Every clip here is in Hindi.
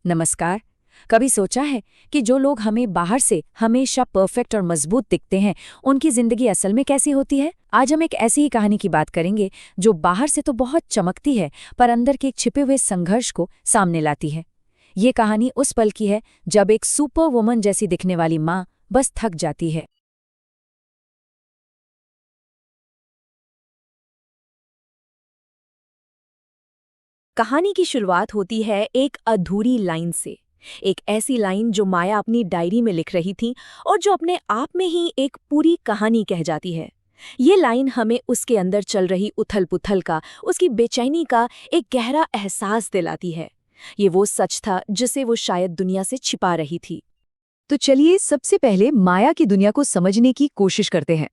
नमस्कार। कभी सोचा है कि जो लोग हमें बाहर से हमेशा परफेक्ट और मजबूत दिखते हैं, उनकी जिंदगी असल में कैसी होती है? आज हम एक ऐसी ही कहानी की बात करेंगे जो बाहर से तो बहुत चमकती है, पर अंदर के एक छिपे हुए संघर्ष को सामने लाती है। ये कहानी उस पल की है जब एक सुपर वुमन जैसी दिखने वाली माँ बस थक जाती है। कहानी की शुरुआत होती है एक अधूरी लाइन से। एक ऐसी लाइन जो माया अपनी डायरी में लिख रही थी और जो अपने आप में ही एक पूरी कहानी कह जाती है। ये लाइन हमें उसके अंदर चल रही उथल-पुथल का, उसकी बेचैनी का एक गहरा एहसास दिलाती है। ये वो सच था जिसे वो शायद दुनिया से छिपा रही थी। तो चलिए सबसे पहले माया की दुनिया को समझने की कोशिश करते हैं।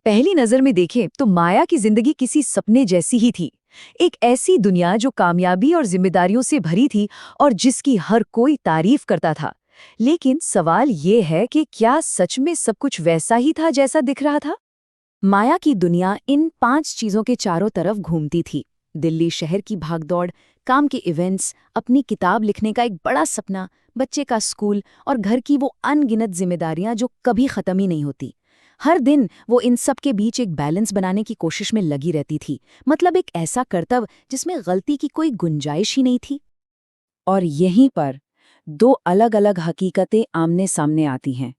पहली नजर में देखें तो माया की जिंदगी किसी सपने जैसी ही थी। एक ऐसी दुनिया जो कामयाबी और जिम्मेदारियों से भरी थी और जिसकी हर कोई तारीफ करता था। लेकिन सवाल ये है कि क्या सच में सब कुछ वैसा ही था जैसा दिख रहा था? माया की दुनिया इन 5 चीजों के चारों तरफ घूमती थी। दिल्ली शहर की भागदौड़, काम के इवेंट्स, अपनी किताब लिखने का एक बड़ा सपना, बच्चे का स्कूल और घर की वो अनगिनत जिम्मेदारियां जो कभी खत्म ही नहीं होती। हर दिन वो इन सब के बीच एक बैलेंस बनाने की कोशिश में लगी रहती थी। मतलब एक ऐसा कर्तव्य जिसमें गलती की कोई गुंजाइश ही नहीं थी। और यहीं पर दो अलग-अलग हकीकतें आमने सामने आती हैं।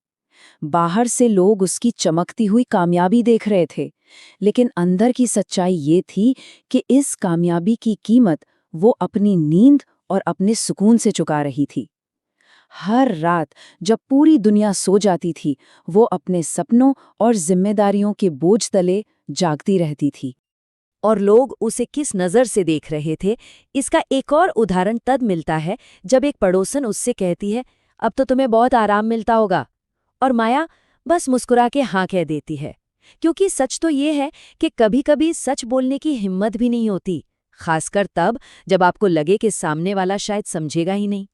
बाहर से लोग उसकी चमकती हुई कामयाबी देख रहे थे, लेकिन अंदर की सच्चाई ये थी कि इस कामयाबी की कीमत वो अपनी नींद और अपने सुकून से चुका रही थी। हर रात जब पूरी दुनिया सो जाती थी, वो अपने सपनों और जिम्मेदारियों के बोझ तले जागती रहती थी। और लोग उसे किस नज़र से देख रहे थे, इसका एक और उदाहरण तब मिलता है जब एक पड़ोसन उससे कहती है, अब तो तुम्हें बहुत आराम मिलता होगा। और माया बस मुस्कुरा के हाँ कह देती है, क्योंकि सच तो ये है कि कभी-कभी सच बोलने की हिम्मत भी नहीं होती, खासकर तब जब आपको लगे कि सामने वाला शायद समझेगा ही नहीं।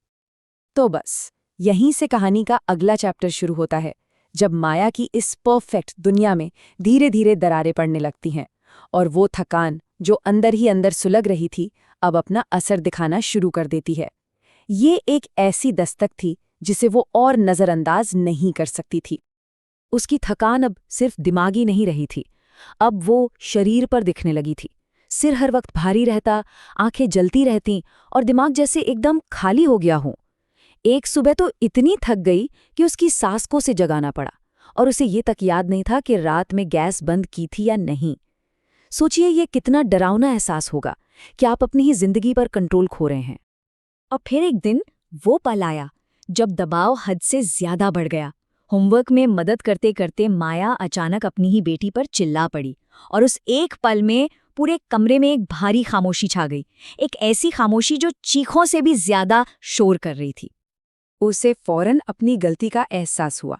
तो बस यहीं से कहानी का अगला चैप्टर शुरू होता है, जब माया की इस परफेक्ट दुनिया में धीरे धीरे दरारें पड़ने लगती हैं और वो थकान जो अंदर ही अंदर सुलग रही थी, अब अपना असर दिखाना शुरू कर देती है। ये एक ऐसी दस्तक थी जिसे वो और नज़रअंदाज नहीं कर सकती थी। उसकी थकान अब सिर्फ दिमागी नहीं रही थी, अब वो शरीर पर दिखने लगी थी। सिर हर वक्त भारी रहता, आंखें जलती रहतीं और दिमाग जैसे एकदम खाली हो गया हो। एक सुबह तो इतनी थक गई कि उसकी सास को उसे जगाना पड़ा और उसे ये तक याद नहीं था कि रात में गैस बंद की थी या नहीं। सोचिए ये कितना डरावना एहसास होगा कि आप अपनी ही जिंदगी पर कंट्रोल खो रहे हैं। और फिर एक दिन वो पल आया जब दबाव हद से ज्यादा बढ़ गया। होमवर्क में मदद करते करते माया अचानक अपनी ही बेटी पर चिल्ला पड़ी और उस एक पल में पूरे कमरे में एक भारी खामोशी छा गई। एक ऐसी खामोशी जो चीखों से भी ज्यादा शोर कर रही थी। उसे फौरन अपनी गलती का एहसास हुआ।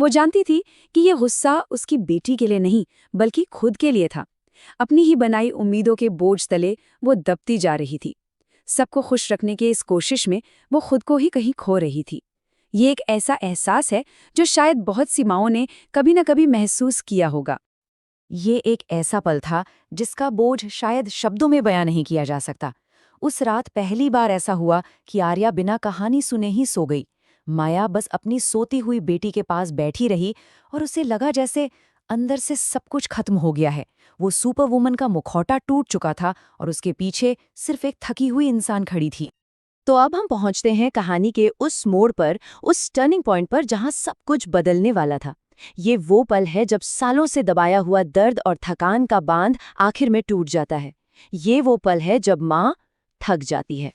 वो जानती थी कि ये गुस्सा उसकी बेटी के लिए नहीं, बल्कि खुद के लिए था। अपनी ही बनाई उम्मीदों के बोझ तले वो दबती जा रही थी। सबको खुश रखने की इस कोशिश में वो खुद को ही कहीं खो रही थी। ये एक ऐसा एहसास है जो शायद बहुत सी माँओं ने कभी न कभी महसूस किया होगा। ये एक ऐसा पल था जिसका बोझ शायद शब्दों में बयां नहीं किया जा सकता। उस रात पहली बार ऐसा हुआ कि आर्या बिना कहानी सुने ही सो गई। माया बस अपनी सोती हुई बेटी के पास बैठी रही और उसे लगा जैसे अंदर से सब कुछ खत्म हो गया है। वो सुपर वुमन का मुखौटा टूट चुका था और उसके पीछे सिर्फ एक थकी हुई इंसान खड़ी थी। तो अब हम पहुंचते हैं कहानी के उस मोड़ पर, उस टर्निंग पॉइंट पर जहां सब कुछ बदलने वाला था। ये वो पल है जब सालों से दबाया हुआ दर्द और थकान का बांध आखिर में टूट जाता है। ये वो पल है जब माँ थक जाती है।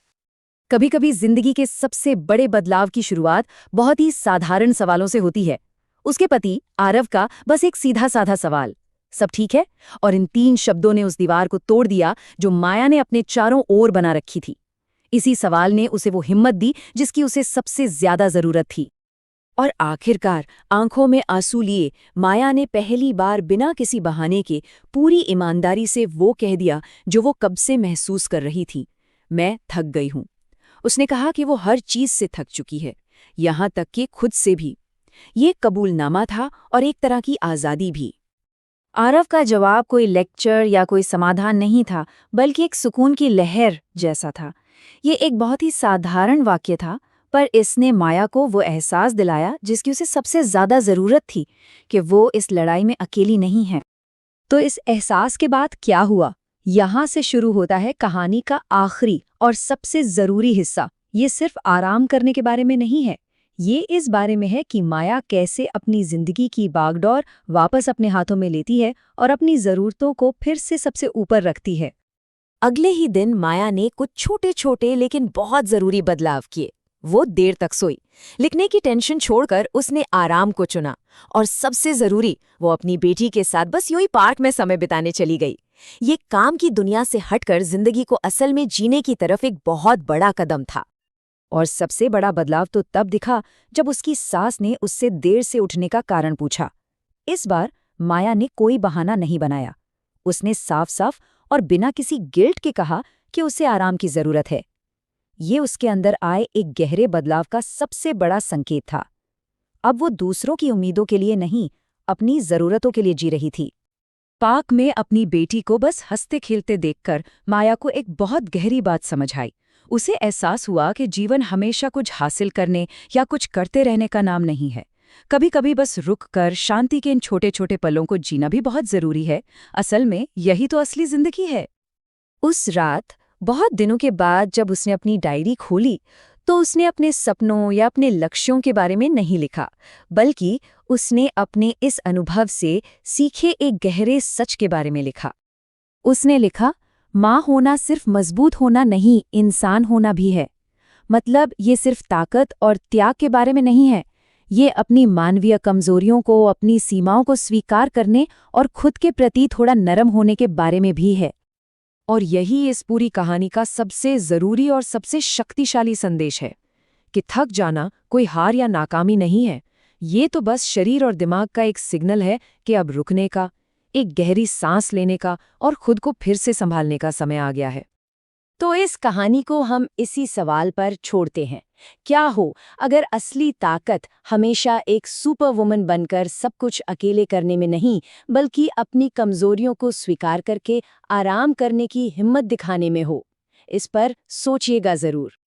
कभी कभी जिंदगी के सबसे बड़े बदलाव की शुरुआत बहुत ही साधारण सवालों से होती है। उसके पति आरव का बस एक सीधा साधा सवाल, सब ठीक है? और इन 3 शब्दों ने उस दीवार को तोड़ दिया जो माया ने अपने चारों ओर बना रखी थी। इसी सवाल ने उसे वो हिम्मत दी जिसकी उसे सबसे ज्यादा जरूरत थी। और आखिरकार आंखों में आंसू लिए माया ने पहली बार बिना किसी बहाने के पूरी ईमानदारी से वो कह दिया जो वो कब से महसूस कर रही थी, मैं थक गई हूं। उसने कहा कि वो हर चीज से थक चुकी है, यहां तक कि खुद से भी। ये कबूलनामा था और एक तरह की आज़ादी भी। आरव का जवाब कोई लेक्चर या कोई समाधान नहीं था, बल्कि एक सुकून की लहर जैसा था। ये एक बहुत ही साधारण वाक्य था, पर इसने माया को वो एहसास दिलाया जिसकी उसे सबसे ज्यादा जरूरत थी, कि वो इस लड़ाई में अकेली नहीं है। तो इस एहसास के बाद क्या हुआ? यहाँ से शुरू होता है कहानी का आखिरी और सबसे जरूरी हिस्सा। ये सिर्फ आराम करने के बारे में नहीं है, ये इस बारे में है कि माया कैसे अपनी जिंदगी की बागडोर वापस अपने हाथों में लेती है और अपनी जरूरतों को फिर से सबसे ऊपर रखती है। अगले ही दिन माया ने कुछ छोटे छोटे लेकिन बहुत जरूरी बदलाव किए। वो देर तक सोई, लिखने की टेंशन छोड़कर उसने आराम को चुना, और सबसे जरूरी, वो अपनी बेटी के साथ बस यूं ही पार्क में समय बिताने चली गई। ये काम की दुनिया से हटकर जिंदगी को असल में जीने की तरफ एक बहुत बड़ा कदम था। और सबसे बड़ा बदलाव तो तब दिखा जब उसकी सास ने उससे देर से उठने का कारण पूछा। इस बार माया ने कोई बहाना नहीं बनाया। उसने साफ साफ और बिना किसी गिल्ट के कहा कि उसे आराम की जरूरत है। ये उसके अंदर आए एक गहरे बदलाव का सबसे बड़ा संकेत था। अब वो दूसरों की उम्मीदों के लिए नहीं, अपनी जरूरतों के लिए जी रही थी। पार्क में अपनी बेटी को बस हंसते खेलते देखकर माया को एक बहुत गहरी बात समझ आई। उसे एहसास हुआ कि जीवन हमेशा कुछ हासिल करने या कुछ करते रहने का नाम नहीं है। कभी कभी बस रुक कर शांति के इन छोटे छोटे पलों को जीना भी बहुत जरूरी है। असल में यही तो असली जिंदगी है। उस रात बहुत दिनों के बाद जब उसने अपनी डायरी खोली, तो उसने अपने सपनों या अपने लक्ष्यों के बारे में नहीं लिखा, बल्कि उसने अपने इस अनुभव से सीखे एक गहरे सच के बारे में लिखा। उसने लिखा, माँ होना सिर्फ मजबूत होना नहीं, इंसान होना भी है। मतलब ये सिर्फ ताकत और त्याग के बारे में नहीं है, ये अपनी मानवीय कमजोरियों को, अपनी सीमाओं को स्वीकार करने और खुद के प्रति थोड़ा नरम होने के बारे में भी है। और यही इस पूरी कहानी का सबसे जरूरी और सबसे शक्तिशाली संदेश है कि थक जाना कोई हार या नाकामी नहीं है। ये तो बस शरीर और दिमाग का एक सिग्नल है कि अब रुकने का, एक गहरी सांस लेने का और खुद को फिर से संभालने का समय आ गया है। तो इस कहानी को हम इसी सवाल पर छोड़ते हैं, क्या हो अगर असली ताकत हमेशा एक सुपर वुमन बनकर सब कुछ अकेले करने में नहीं, बल्कि अपनी कमजोरियों को स्वीकार करके आराम करने की हिम्मत दिखाने में हो। इस पर सोचिएगा जरूर।